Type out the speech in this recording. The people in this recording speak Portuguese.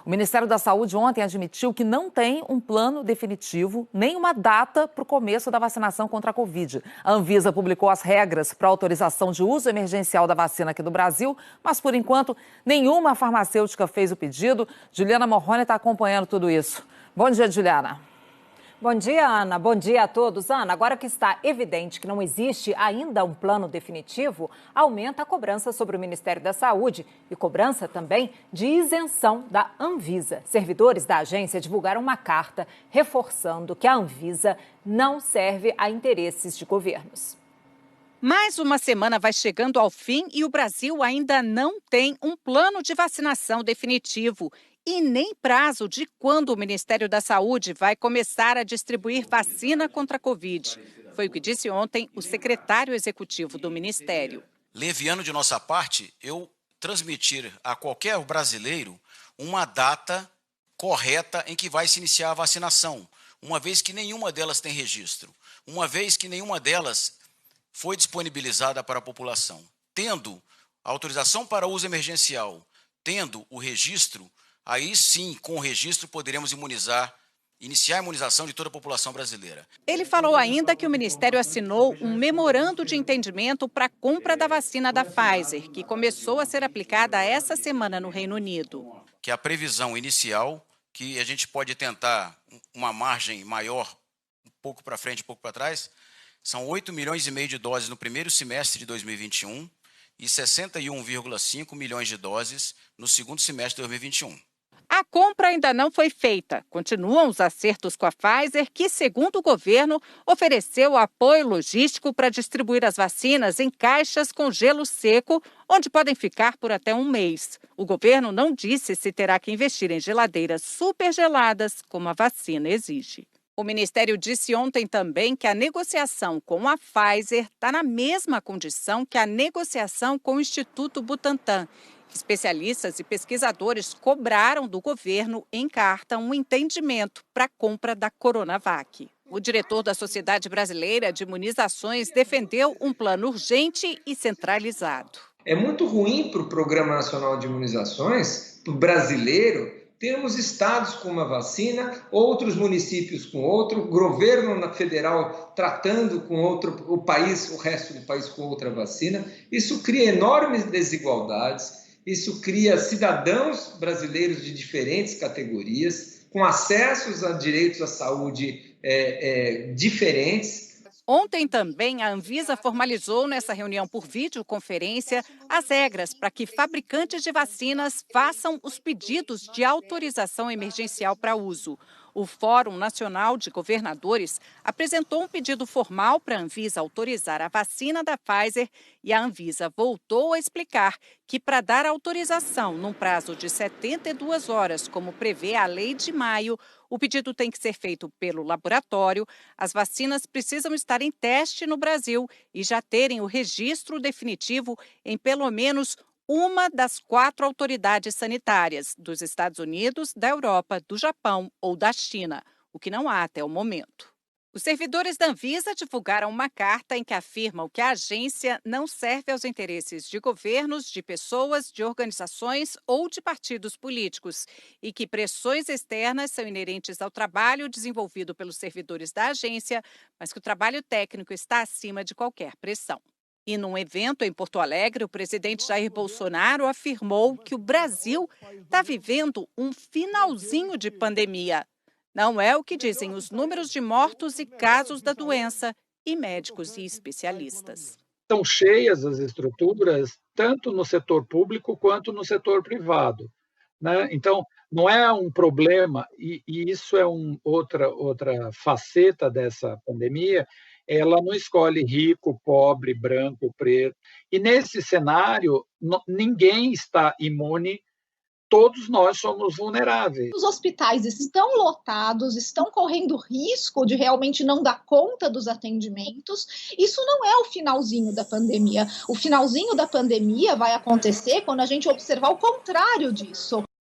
O Ministério da Saúde ontem admitiu que não tem um plano definitivo, nem uma data para o começo da vacinação contra a Covid. A Anvisa publicou as regras para autorização de uso emergencial da vacina aqui do Brasil, mas, por enquanto, nenhuma farmacêutica fez o pedido. Juliana Morrone está acompanhando tudo isso. Bom dia, Juliana. Bom dia, Ana. Bom dia a todos. Ana, agora que está evidente que não existe ainda um plano definitivo, aumenta a cobrança sobre o Ministério da Saúde e cobrança também de isenção da Anvisa. Servidores da agência divulgaram uma carta reforçando que a Anvisa não serve a interesses de governos. Mais uma semana vai chegando ao fim e o Brasil ainda não tem um plano de vacinação definitivo e nem prazo de quando o Ministério da Saúde vai começar a distribuir vacina contra a Covid. Foi o que disse ontem o secretário executivo do Ministério. Leviano de nossa parte, eu transmitir a qualquer brasileiro uma data correta em que vai se iniciar a vacinação, uma vez que nenhuma delas tem registro, uma vez que nenhuma delas foi disponibilizada para a população. Tendo a autorização para uso emergencial, tendo o registro, aí sim, com o registro, poderemos iniciar a imunização de toda a população brasileira. Ele falou ainda que o Ministério assinou um memorando de entendimento para a compra da vacina da Pfizer, que começou a ser aplicada essa semana no Reino Unido. Que a previsão inicial, que a gente pode tentar uma margem maior, um pouco para frente, um pouco para trás, são 8,5 milhões de doses no primeiro semestre de 2021 e 61,5 milhões de doses no segundo semestre de 2021. A compra ainda não foi feita. Continuam os acertos com a Pfizer, que, segundo o governo, ofereceu apoio logístico para distribuir as vacinas em caixas com gelo seco, onde podem ficar por até um mês. O governo não disse se terá que investir em geladeiras supergeladas, como a vacina exige. O Ministério disse ontem também que a negociação com a Pfizer está na mesma condição que a negociação com o Instituto Butantan. Especialistas e pesquisadores cobraram do governo em carta um entendimento para a compra da Coronavac. O diretor da Sociedade Brasileira de Imunizações defendeu um plano urgente e centralizado. É muito ruim para o Programa Nacional de Imunizações, para o brasileiro, termos estados com uma vacina, outros municípios com outro, governo federal tratando com outro, o resto do país com outra vacina. Isso cria enormes desigualdades. Isso cria cidadãos brasileiros de diferentes categorias, com acessos a direitos à saúde diferentes. Ontem também a Anvisa formalizou nessa reunião por videoconferência as regras para que fabricantes de vacinas façam os pedidos de autorização emergencial para uso. O Fórum Nacional de Governadores apresentou um pedido formal para a Anvisa autorizar a vacina da Pfizer e a Anvisa voltou a explicar que para dar autorização num prazo de 72 horas, como prevê a lei de maio, o pedido tem que ser feito pelo laboratório, as vacinas precisam estar em teste no Brasil e já terem o registro definitivo em pelo menos uma das 4 autoridades sanitárias dos Estados Unidos, da Europa, do Japão ou da China, o que não há até o momento. Os servidores da Anvisa divulgaram uma carta em que afirmam que a agência não serve aos interesses de governos, de pessoas, de organizações ou de partidos políticos e que pressões externas são inerentes ao trabalho desenvolvido pelos servidores da agência, mas que o trabalho técnico está acima de qualquer pressão. E num evento em Porto Alegre, o presidente Jair Bolsonaro afirmou que o Brasil está vivendo um finalzinho de pandemia. Não é o que dizem os números de mortos e casos da doença e médicos e especialistas. Estão cheias as estruturas, tanto no setor público quanto no setor privado, né? Então, não é um problema, e isso é outra faceta dessa pandemia. Ela não escolhe rico, pobre, branco, preto. E nesse cenário, ninguém está imune, todos nós somos vulneráveis. Os hospitais estão lotados, estão correndo risco de realmente não dar conta dos atendimentos. Isso não é o finalzinho da pandemia. O finalzinho da pandemia vai acontecer quando a gente observar o contrário disso.